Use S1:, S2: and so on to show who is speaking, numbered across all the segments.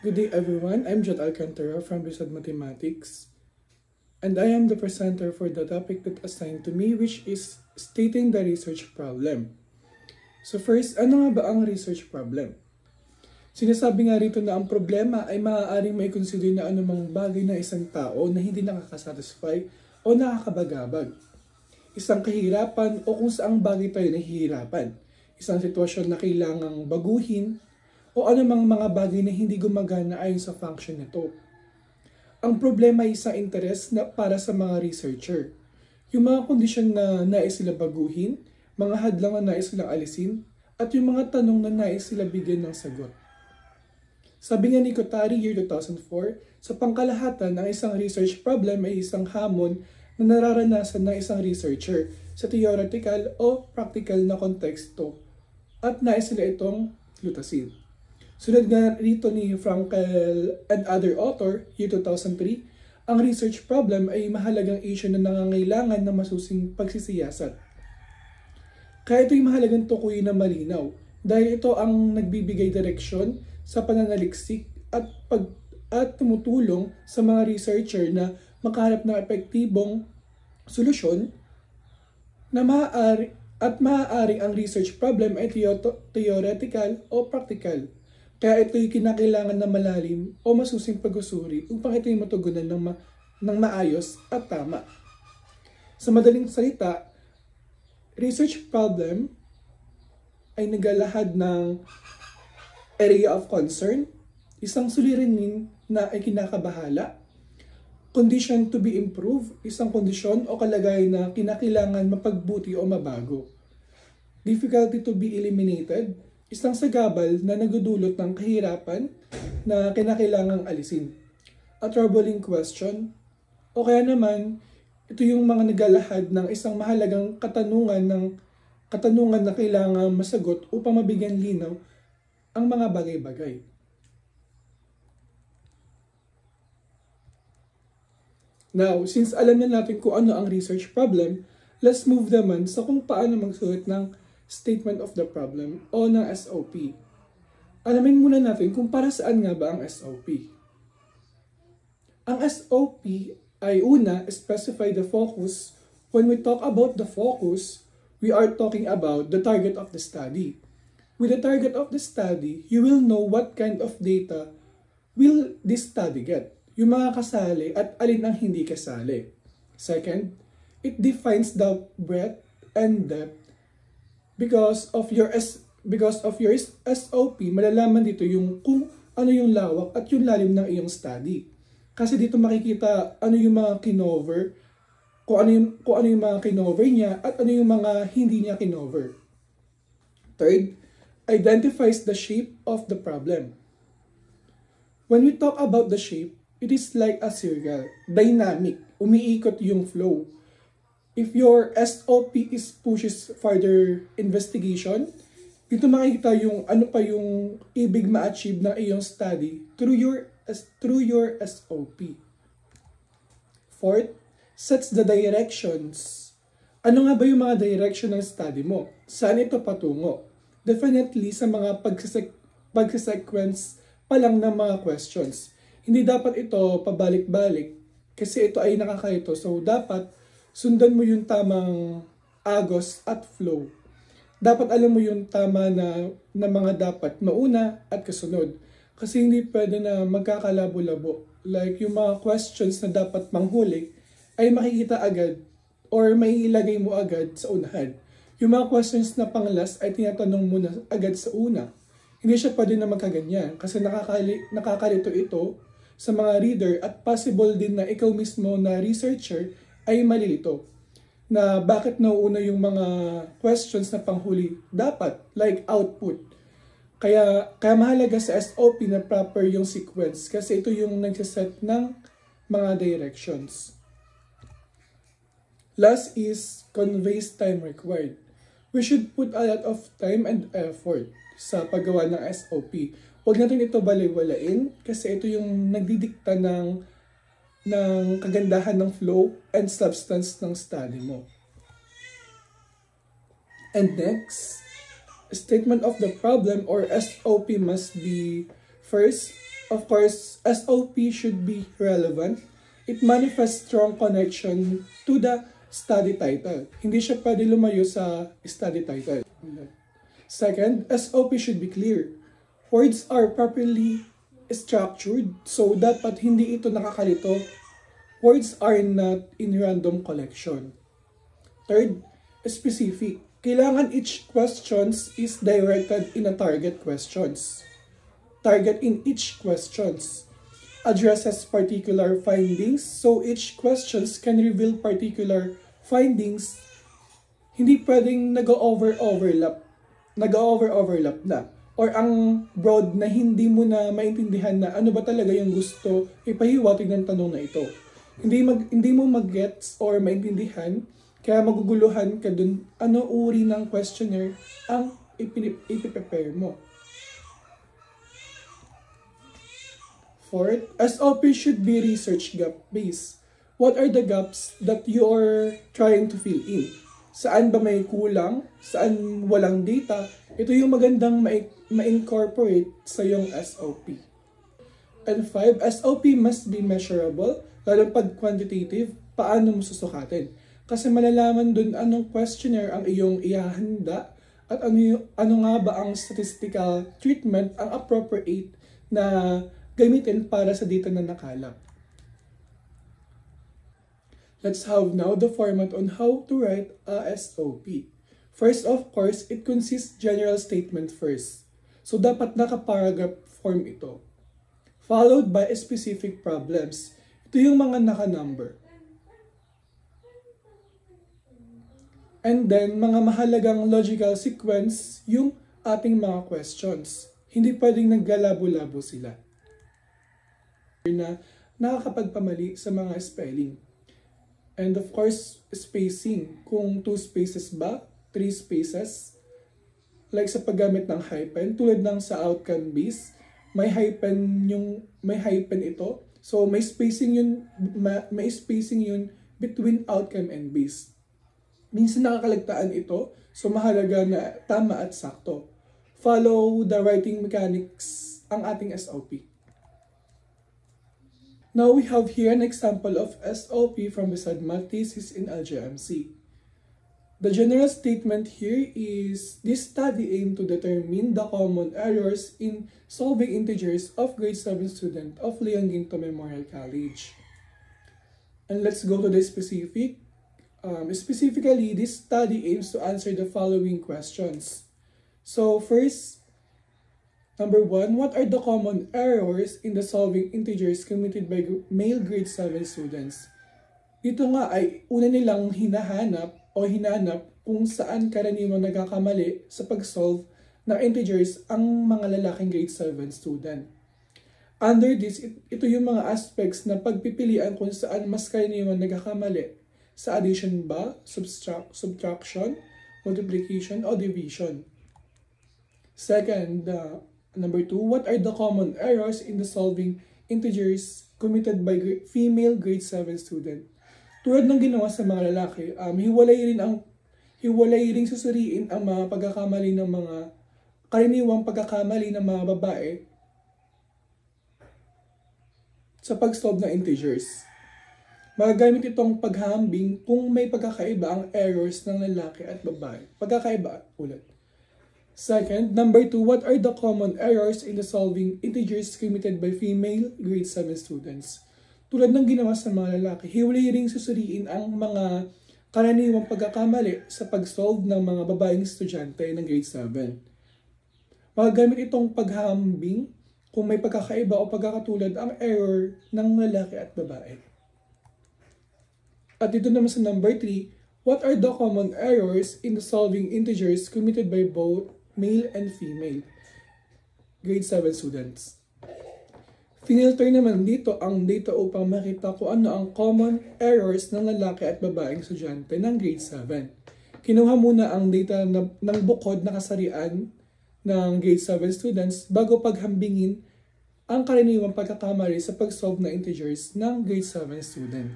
S1: Good day everyone, I'm Jad Alcantara from Bisad Mathematics, and I am the presenter for the topic that assigned to me, which is stating the research problem. So first, ano nga ba ang research problem? Sinasabi nga rito na ang problema ay maaaring may consider na anumang bagay na isang tao na hindi nakakasatisfy o nakakabagabag. Isang kahirapan o kung saang bagay tayo nahihirapan. Isang sitwasyon na kailangang baguhin o anumang mga bagay na hindi gumagana ayon sa function nito. Ang problema ay isang interes na para sa mga researcher. Yung mga kondisyon na nais sila baguhin, mga hadlang na nais silang alisin, at yung mga tanong na nais sila bigyan ng sagot. Sabi nga ni Kotari, year 2004, sa pangkalahatan, ang isang research problem ay isang hamon na nararanasan ng isang researcher sa theoretical o practical na konteksto at nais sila itong lutasin. Sunod nga rito ni Frankel and other author, year 2003, ang research problem ay mahalagang issue na nangangailangan ng masusing pagsisiyasat. Kaya ito'y mahalagang tukuyin na malinaw dahil ito ang nagbibigay direksyon sa pananaliksik at tumutulong sa mga researcher na makahanap ng epektibong solusyon na maaaring ang research problem ay theoretical o practical. Kaya ito'y kinakailangan na malalim o masusing pag-usuri upang ito'y matugunan ng maayos at tama. Sa madaling salita, research problem ay naglalahad ng area of concern, isang suliranin na ay kinakabahala, condition to be improved, isang kondisyon o kalagayan na kinakailangan mapagbuti o mabago, difficulty to be eliminated, isang sagabal na nagdudulot ng kahirapan na kinakailangang alisin, a troubling question, o kaya naman, ito yung mga naglalahad ng isang mahalagang katanungan na kailangang masagot upang mabigyan linaw ang mga bagay-bagay. Now, since alam na natin kung ano ang research problem, let's move naman sa kung paano magsulat ng statement of the problem o ng SOP. Alamin muna natin kung para saan nga ba ang SOP. Ang SOP ay una, specify the focus. When we talk about the focus, we are talking about the target of the study. With the target of the study, you will know what kind of data will this study get. Yung mga kasali at alin ang hindi kasali. Second, it defines the breadth and depth. Because of your SOP, malalaman dito yung kung ano yung lawak at yung lalim ng iyong study. Kasi dito makikita ano yung mga kinover, kung ano yung mga kinover niya at ano yung mga hindi niya kinover. Third, identifies the shape of the problem. When we talk about the shape, it is like a circle, dynamic, umiikot yung flow. If your SOP pushes further investigation, dito makikita yung ano pa yung ibig ma-achieve ng iyong study through your SOP. Fourth, sets the directions. Ano nga ba yung mga direction ng study mo? Saan ito patungo? Definitely sa mga pagsisequence pa lang ng mga questions. Hindi dapat ito pabalik-balik kasi ito ay nakakalito. So dapat sundan mo yung tamang agos at flow. Dapat alam mo yung tama na mga dapat mauna at kasunod. Kasi hindi pwede na magkakalabo-labo. Like yung mga questions na dapat manghuli ay makikita agad or may ilagay mo agad sa unahan. Yung mga questions na pang-last ay tinatanong mo na agad sa una. Hindi siya pwede na magkaganyan kasi nakakalito ito sa mga reader at possible din na ikaw mismo na researcher ay malilito. Na bakit nauuna yung mga questions na panghuli dapat, like output. Kaya mahalaga sa SOP na proper yung sequence kasi ito yung nagsaset ng mga directions. Last is conveys time required. We should put a lot of time and effort sa paggawa ng SOP. Huwag natin ito balay-walain kasi ito yung nagdidikta ng kagandahan ng flow and substance ng study mo. And next, statement of the problem or SOP must be first Of course, SOP should be relevant. It manifests strong connection to the study title. Hindi siya pwede lumayo sa study title. Second, SOP should be clear. Words are properly structured, so dapat hindi ito nakakalito. Words are not in random collection. Third, specific. Kailangan each questions is directed in a target questions. Target in each questions addresses particular findings, so each questions can reveal particular findings. Hindi pwedeng nag-overlap na. Or ang broad na hindi mo na maintindihan na ano ba talaga yung gusto ipahiwatig ng tanong na ito. Hindi mo mag-gets or maintindihan, kaya maguguluhan ka dun ano uri ng questionnaire ang ipiprepare mo. Fourth, SOP should be research gap based. What are the gaps that you are trying to fill in? Saan ba may kulang? Saan walang data? Ito yung magandang ma-incorporate sa yung SOP. And 5, SOP must be measurable. Lalo pag quantitative, paano mo susukatin? Kasi malalaman dun anong questionnaire ang iyong ihahanda at ano nga ba ang statistical treatment ang appropriate na gamitin para sa data na nakalap. Let's have now the format on how to write a SOP. First, of course, it consists general statement first. So, dapat naka-paragraph form ito. Followed by specific problems. Ito yung mga naka-number. And then, mga mahalagang logical sequence yung ating mga questions. Hindi pwedeng naglalabo-labo sila na nakakapagpamali sa mga spelling. And of course, spacing. Kung 2 spaces ba, 3 spaces. Like sa paggamit ng hyphen, tulad ng sa outcome based, may hyphen ito. So may spacing yun between outcome and base. Minsan nakakalagtaan ito, so mahalaga na tama at sakto. Follow the writing mechanics ang ating SOP. Now we have here an example of SOP from Besad Math thesis in LGMC. The general statement here is this study aimed to determine the common errors in solving integers of grade 7 student of Leon Ginto Memorial College. And let's go to the specific. Specifically, this study aims to answer the following questions. So first, number 1, what are the common errors in the solving integers committed by male grade 7 students? Dito nga ay una nilang hinanap kung saan karaniwang nagkakamali sa pag-solve ng integers ang mga lalaking grade 7 student. Under this, ito yung mga aspects na pagpipilian kung saan mas karaniwang nagkakamali sa addition ba, subtraction, multiplication, o division. Second, number 2, what are the common errors in the solving integers committed by female grade 7 student? Tulad ng ginawa sa mga lalaki, hiwalay ring susuriin ang mga karaniwang pagkakamali ng mga babae sa pag-solve ng integers. Magagamit itong paghahambing kung may pagkakaiba ang errors ng lalaki at babae. Pagkakaiba ulit. Second, number 2, what are the common errors in the solving integers committed by female grade 7 students? Tulad ng ginawa sa mga lalaki, hiwalay ring susuriin ang mga karaniwang pagkakamali sa pag-solve ng mga babaeng estudyante ng grade 7. Magagamit itong paghahambing kung may pagkakaiba o pagkakatulad ang error ng lalaki at babae. At dito naman sa number 3, what are the common errors in the solving integers committed by both male and female grade 7 students? Finilter naman dito ang data upang makita kung ano ang common errors ng lalaki at babaeng estudyante ng grade 7. Kinuha muna ang data ng bukod na kasarian ng grade 7 students bago paghambingin ang karaniwang pagkakamali sa pag-solve ng integers ng grade 7 student.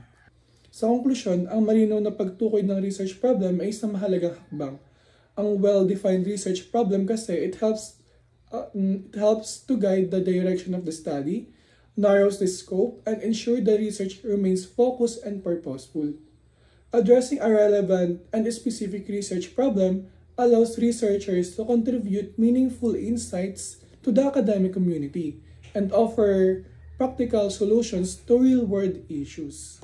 S1: Sa konklusyon, ang malinaw na pagtukoy ng research problem ay isang mahalagang hakbang. Ang well-defined research problem kasi it helps It helps to guide the direction of the study, narrows the scope, and ensure the research remains focused and purposeful. Addressing a relevant and specific research problem allows researchers to contribute meaningful insights to the academic community and offer practical solutions to real-world issues.